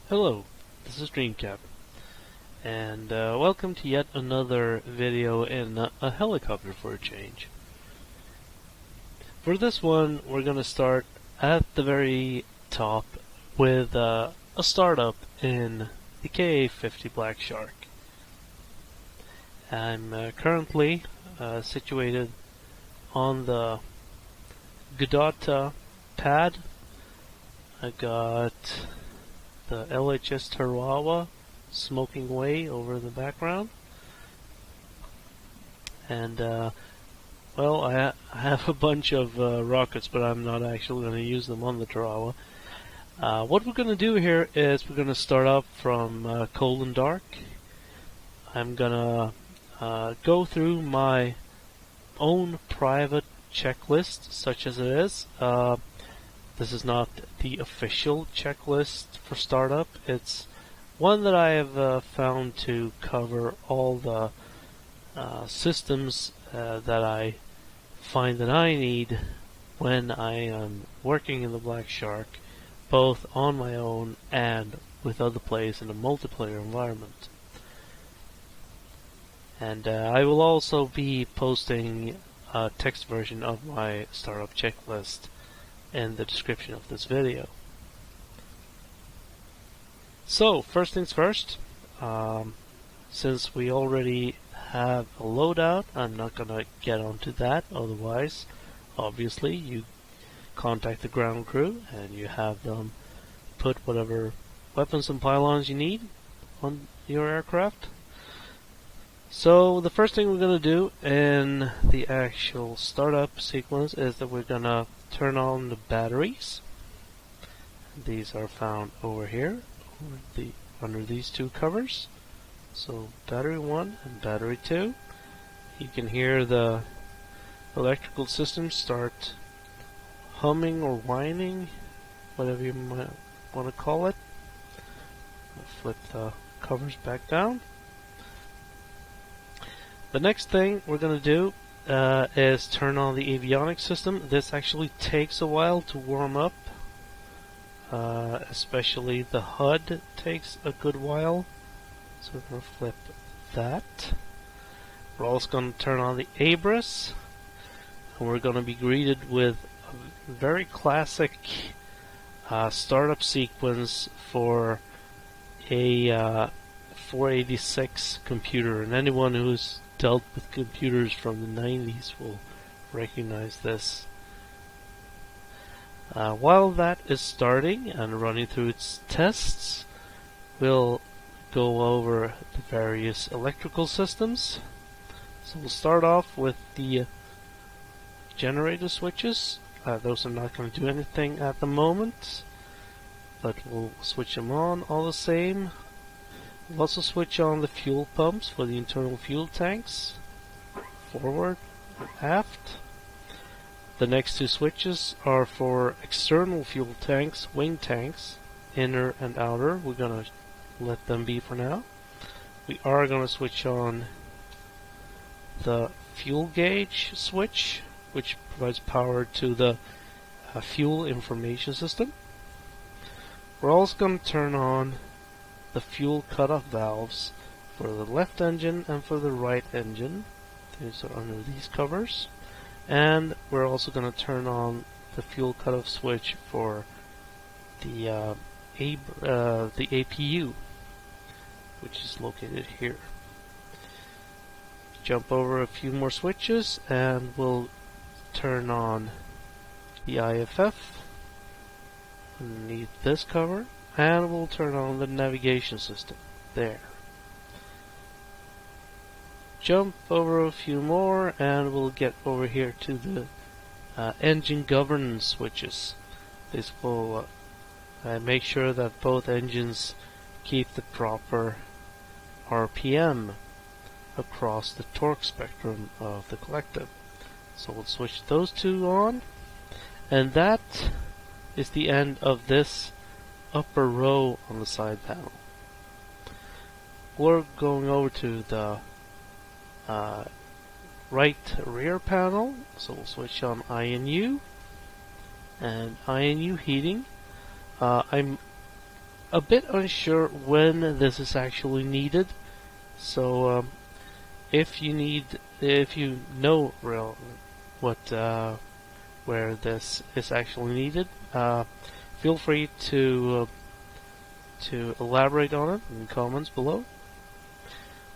Hello, this is Dreamcap, and welcome to yet another video in a helicopter for a change. For this one, we're going to start at the very top with a startup in the Ka-50 Black Shark. I'm currently situated on the Godota pad. I got the LHS Tarawa smoking away over in the background, and well, I have a bunch of rockets, but I'm not actually going to use them on the Tarawa. What we're going to do here is we're going to start up from cold and dark. I'm going to go through my own private checklist, such as it is. This is not the official checklist for startup. It's one that I have found to cover all the systems that I find that I need when I am working in the Black Shark, both on my own and with other players in a multiplayer environment. And I will also be posting a text version of my startup checklist in the description of this video. So, first things first, since we already have a loadout, I'm not going to get onto that, otherwise, obviously, you contact the ground crew and you have them put whatever weapons and pylons you need on your aircraft. So, the first thing we're going to do in the actual startup sequence is that we're going to turn on the batteries. These are found over here, under these two covers. So battery 1 and battery 2. You can hear the electrical system start humming or whining, whatever you might want to call it. I'll flip the covers back down. The next thing we're going to do is turn on the avionics system. This actually takes a while to warm up, especially the HUD takes a good while. So we're going to flip that. We're also going to turn on the ABRIS, and we're going to be greeted with a very classic startup sequence for a 486 computer, and anyone who's dealt with computers from the 90s will recognize this. While that is starting and running through its tests, we'll go over the various electrical systems. So we'll start off with the generator switches. Those are not going to do anything at the moment, but we'll switch them on all the same. We'll also switch on the fuel pumps for the internal fuel tanks, forward and aft. The next two switches are for external fuel tanks, wing tanks, inner and outer. We're going to let them be for now. We are going to switch on the fuel gauge switch, which provides power to the fuel information system. We're also going to turn on the fuel cutoff valves for the left engine and for the right engine. These are under these covers. And we're also going to turn on the fuel cutoff switch for the APU, which is located here. Jump over a few more switches and we'll turn on the IFF underneath this cover, and we'll turn on the navigation system there. Jump over a few more and we'll get over here to the engine governance switches. This will make sure that both engines keep the proper RPM across the torque spectrum of the collective. So we'll switch those two on, and that is the end of this upper row on the side panel. We're going over to the right rear panel, so we'll switch on INU and INU heating. I'm a bit unsure when this is actually needed. So if you know where this is actually needed, feel free to elaborate on it in the comments below.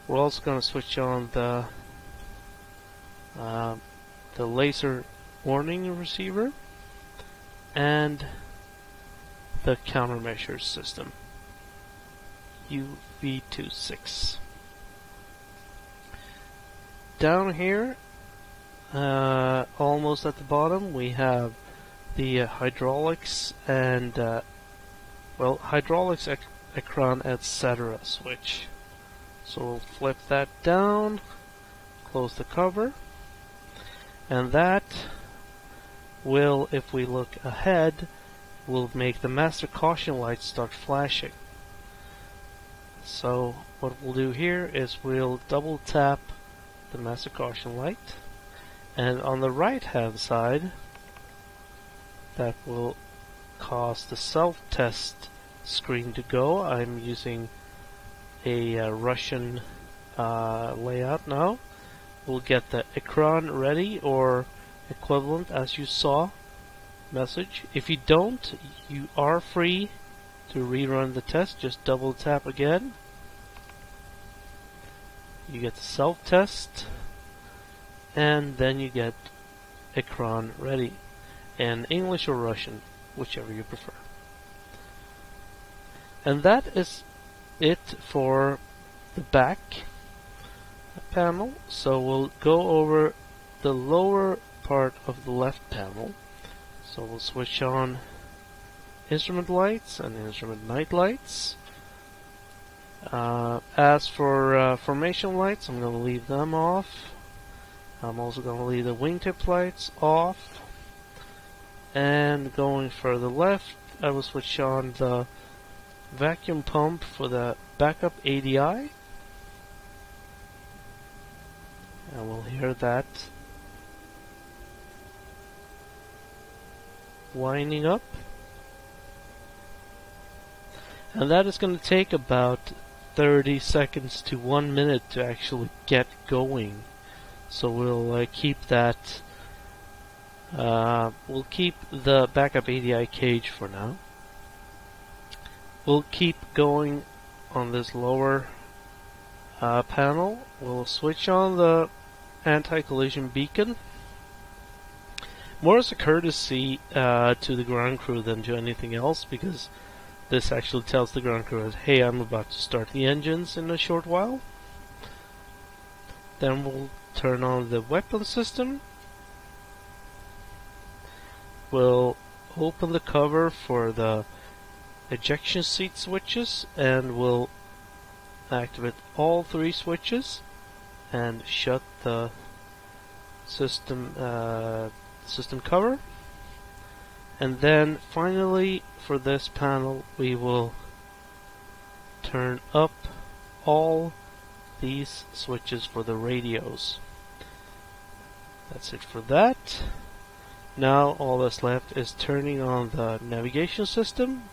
We're also going to switch on the laser warning receiver and the countermeasures system, UV26. Down here, almost at the bottom, we have the hydraulics and hydraulics, ecran, etc. switch. So we'll flip that down, close the cover, and that will, if we look ahead, will make the master caution light start flashing. So what we'll do here is we'll double tap the master caution light, and on the right hand side that will cause the self-test screen to go. I'm using a Russian layout now. We'll get the ecran ready or equivalent as you saw message. If you don't, you are free to rerun the test. Just double tap again. You get the self-test, and then you get ecran ready in English or Russian, whichever you prefer. And that is it for the back panel. So we'll go over the lower part of the left panel. So we'll switch on instrument lights and instrument night lights. As for formation lights, I'm going to leave them off. I'm also going to leave the wingtip lights off. And going further left, I will switch on the vacuum pump for the backup ADI. And we'll hear that winding up. And that is going to take about 30 seconds to 1 minute to actually get going. So we'll keep that. We'll keep the backup ADI cage for now. We'll keep going on this lower panel. We'll switch on the anti-collision beacon. More as a courtesy to the ground crew than to anything else, because this actually tells the ground crew that, hey, I'm about to start the engines in a short while. Then we'll turn on the weapon system. We'll open the cover for the ejection seat switches, and we'll activate all three switches and shut the system cover. And then finally, for this panel, we will turn up all these switches for the radios. That's it for that. Now all that's left is turning on the navigation system.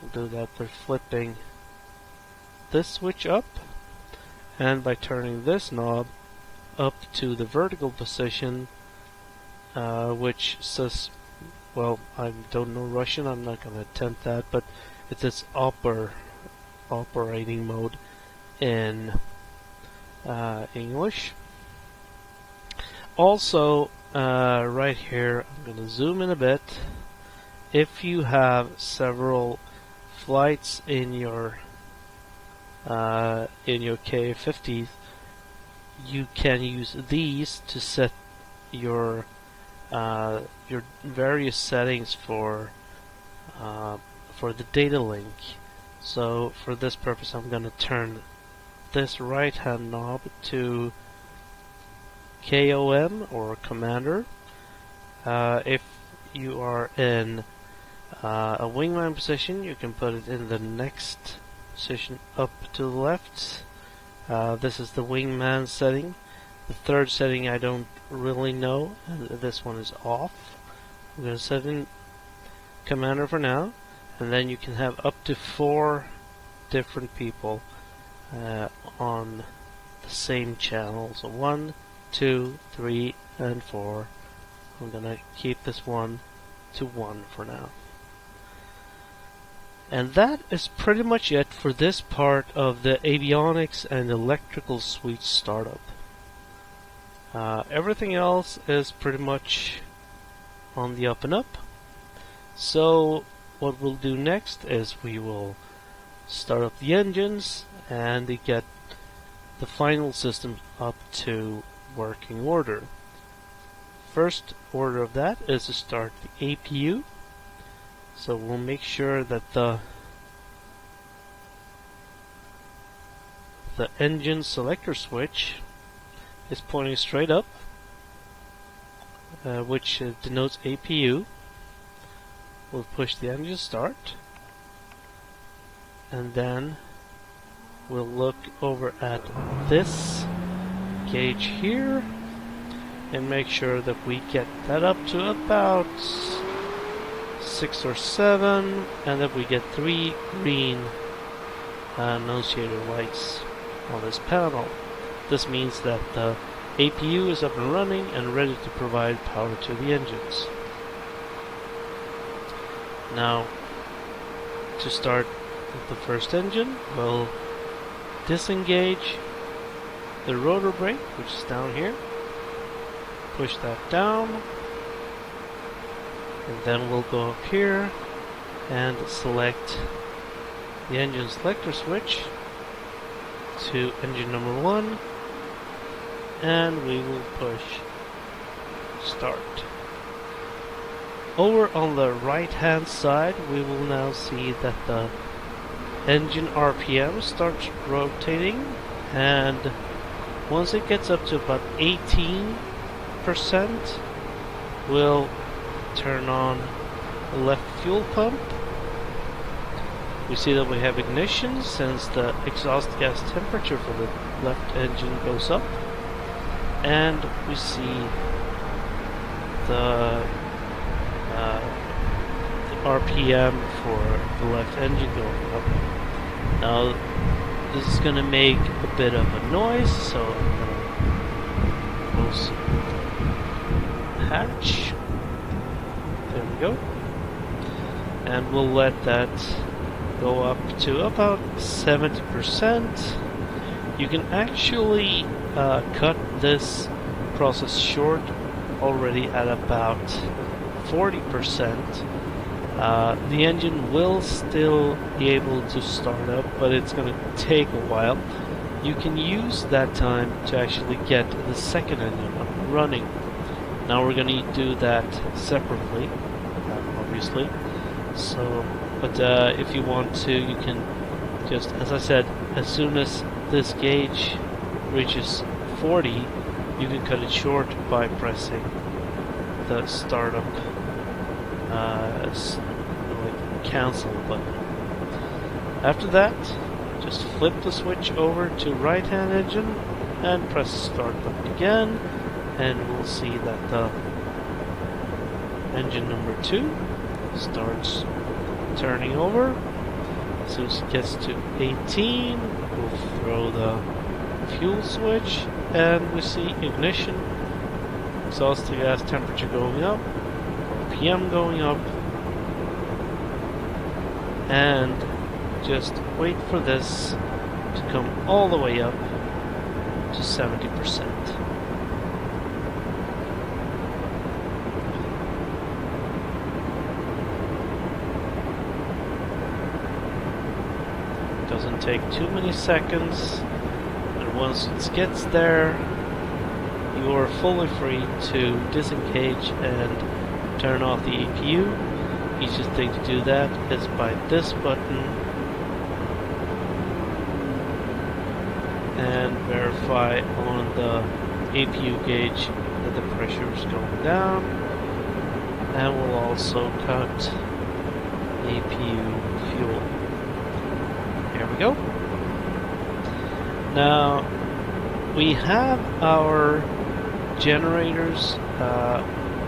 We'll do that by flipping this switch up, and by turning this knob up to the vertical position, which says, well, I don't know Russian, I'm not going to attempt that, but it says operating mode in English. Also, right here, I'm going to zoom in a bit. If you have several flights in your Ka-50, you can use these to set your various settings for the data link. So for this purpose, I'm going to turn this right hand knob to KOM or commander. If you are in a wingman position, you can put it in the next position up to the left. This is the wingman setting. The third setting I don't really know, and this one is off. I'm going to set in commander for now, and then you can have up to 4 different people on the same channel. So 1, 2, 3, and 4. I'm gonna keep this one to 1 for now. And that is pretty much it for this part of the avionics and electrical suite startup. Everything else is pretty much on the up and up. So what we'll do next is we will start up the engines and get the final system up to working order. First order of that is to start the APU. So we'll make sure that the engine selector switch is pointing straight up, which denotes APU. We'll push the engine start, and then we'll look over at this gauge here and make sure that we get that up to about 6 or 7, and that we get 3 green annunciator lights on this panel. This means that the APU is up and running and ready to provide power to the engines. Now, to start with the first engine, we'll disengage the rotor brake, which is down here. Push that down, and then we'll go up here and select the engine selector switch to engine number 1, and we will push start. Over on the right hand side, we will now see that the engine RPM starts rotating, and once it gets up to about 18%, we'll turn on the left fuel pump. We see that we have ignition since the exhaust gas temperature for the left engine goes up, and we see the RPM for the left engine going up. Now this is going to make a bit of a noise, so I'm going to close the hatch. There we go. And we'll let that go up to about 70%. You can actually cut this process short already at about 40%. The engine will still be able to start up, but it's going to take a while. You can use that time to actually get the second engine up and running. Now we're going to do that separately, obviously. So, but if you want to, you can just, as I said, as soon as this gauge reaches 40, you can cut it short by pressing the startup cancel button. After that, just flip the switch over to right hand engine and press the start button again, and we'll see that the engine number 2 starts turning over. As soon as it gets to 18, we'll throw the fuel switch, and we see ignition, exhaust gas temperature going up, RPM going up, and just wait for this to come all the way up to 70%. Doesn't take too many seconds, and once it gets there, you are fully free to disengage and turn off the APU. Easiest thing to do that is by this button and verify on the APU gauge that the pressure is going down, and we'll also cut APU fuel. Here we go. Now we have our generators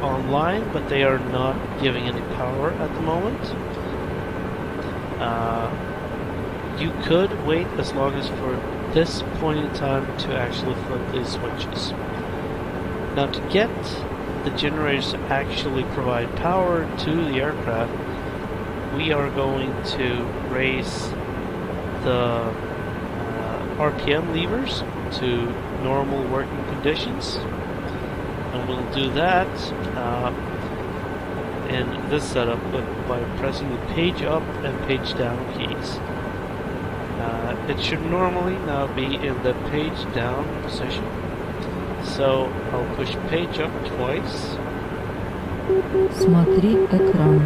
online, but they are not giving any power at the moment. You could wait as long as for this point in time to actually flip these switches. Now, to get the generators to actually provide power to the aircraft, we are going to raise the RPM levers to normal working conditions, and we'll do that in this setup by pressing the page up and page down keys. It should normally now be in the page down position, so I'll push page up twice. Смотри экран.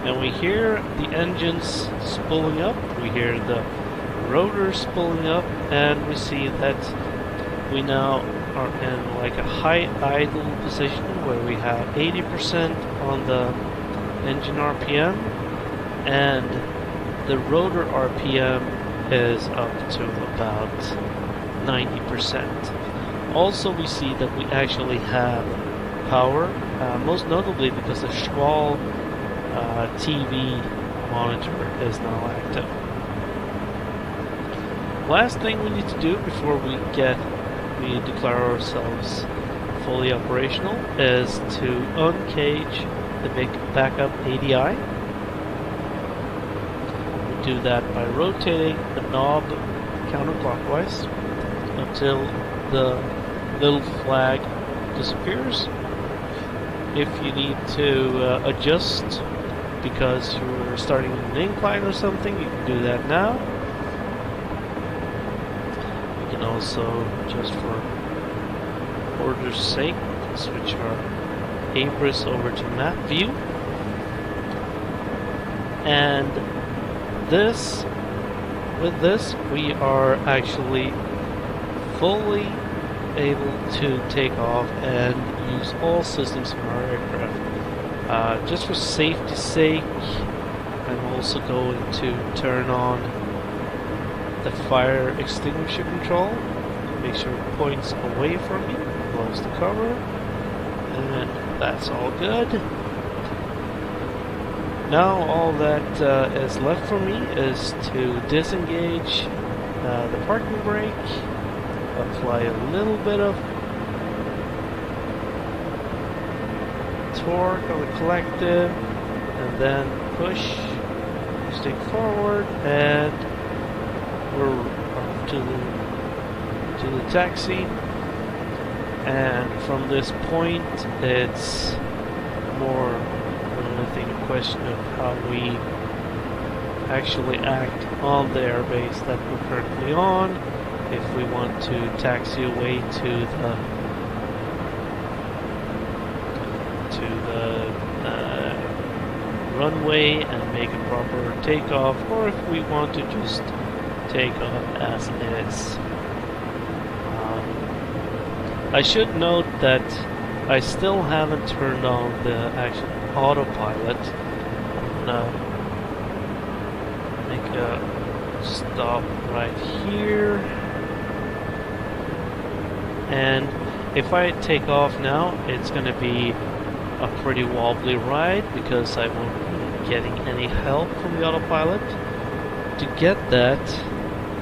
And we hear the engines spooling up, we hear the rotor spooling up, and we see that we now are in like a high idle position where we have 80% on the engine RPM, and the rotor RPM is up to about 90%. Also, we see that we actually have power, most notably because the Shkval TV monitor is now active. Last thing we need to do before we declare ourselves fully operational is to uncage the big backup ADI. We do that by rotating the knob counterclockwise until the little flag disappears. If you need to adjust because you're starting an incline or something, you can do that now. You can also, just for order's sake, switch our ABRIS over to map view. And with this, we are actually fully able to take off and use all systems from our aircraft. Just for safety's sake, I'm also going to turn on the fire extinguisher control, make sure it points away from me, close the cover, and that's all good. Now all that is left for me is to disengage the parking brake, apply a little bit of torque on the collective, and then push, stick forward, and we're off to the taxi. And from this point, it's more I think a question of how we actually act on the airbase that we're currently on. If we want to taxi away to the runway and make a proper takeoff, or if we want to just take off as is. I should note that I still haven't turned on the actual autopilot. I'm gonna make a stop right here, and if I take off now, it's gonna be a pretty wobbly ride because I won't be getting any help from the autopilot. To get that,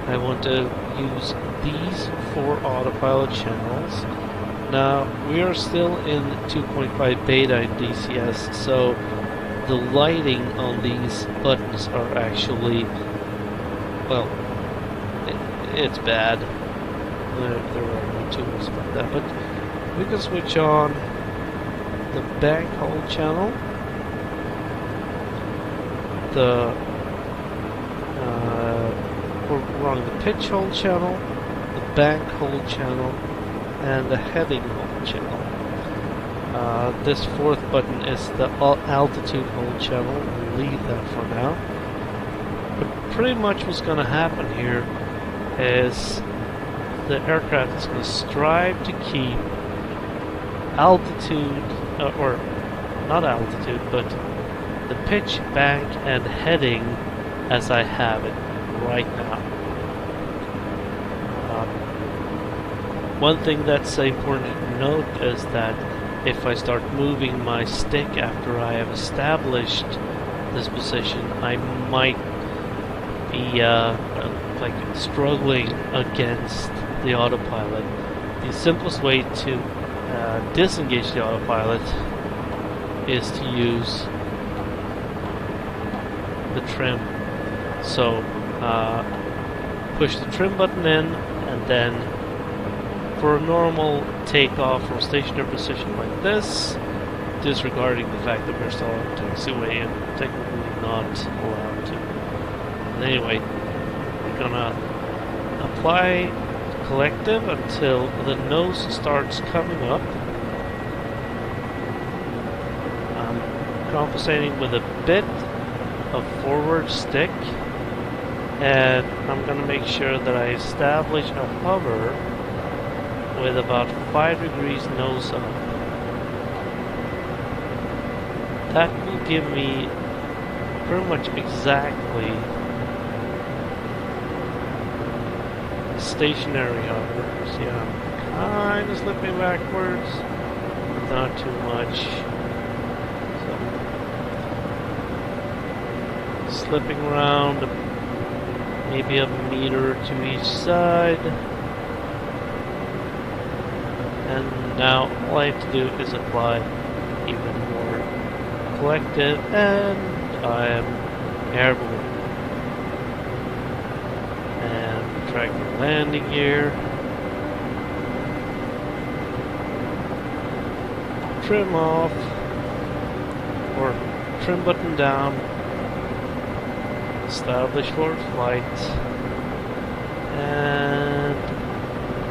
I want to use these 4 autopilot channels. Now, we are still in 2.5 beta in DCS, so the lighting on these buttons are actually, well, it's bad. There are no tools about that, but we can switch on the bank hold channel, the the pitch hold channel, the bank hold channel, and the heading hold channel. This 4th button is the altitude hold channel. We'll leave that for now. But pretty much what's going to happen here is the aircraft is going to strive to keep altitude, or not altitude, but the pitch, bank, and heading as I have it right now. One thing that's important to note is that if I start moving my stick after I have established this position, I might be like struggling against the autopilot. The simplest way to disengage the autopilot is to use the trim. So push the trim button in, and then for a normal takeoff from stationary position like this, disregarding the fact that we're still on taxiway and technically not allowed to. And anyway, we're gonna apply collective until the nose starts coming up. I'm compensating with a bit of forward stick, and I'm gonna make sure that I establish a hover with about 5 degrees nose up. That will give me pretty much exactly stationary hover. See, I'm kind of slipping backwards, but not too much. So, slipping around maybe a meter to each side. And now all I have to do is apply even more collective, and I am airborne. And tracking landing gear. Trim off, or trim button down. Establish forward flight, and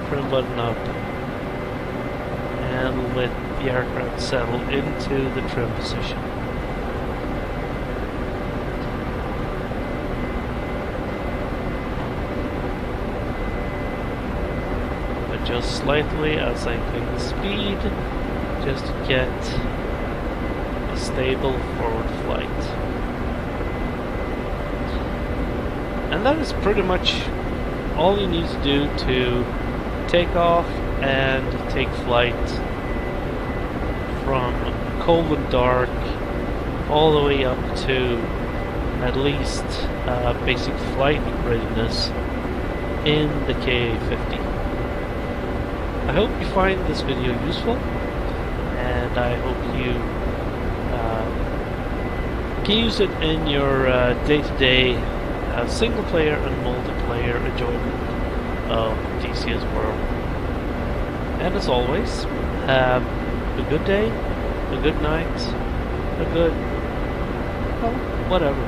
trim button up. And let the aircraft settle into the trim position. Adjust slightly as I click the speed, just to get a stable forward flight. And that is pretty much all you need to do to take off and take flight from cold and dark all the way up to at least basic flight readiness in the Ka-50. I hope you find this video useful, and I hope you can use it in your day-to-day single player and multiplayer enjoyment of DC's world. And as always, have a good day, a good night, a good, well, whatever.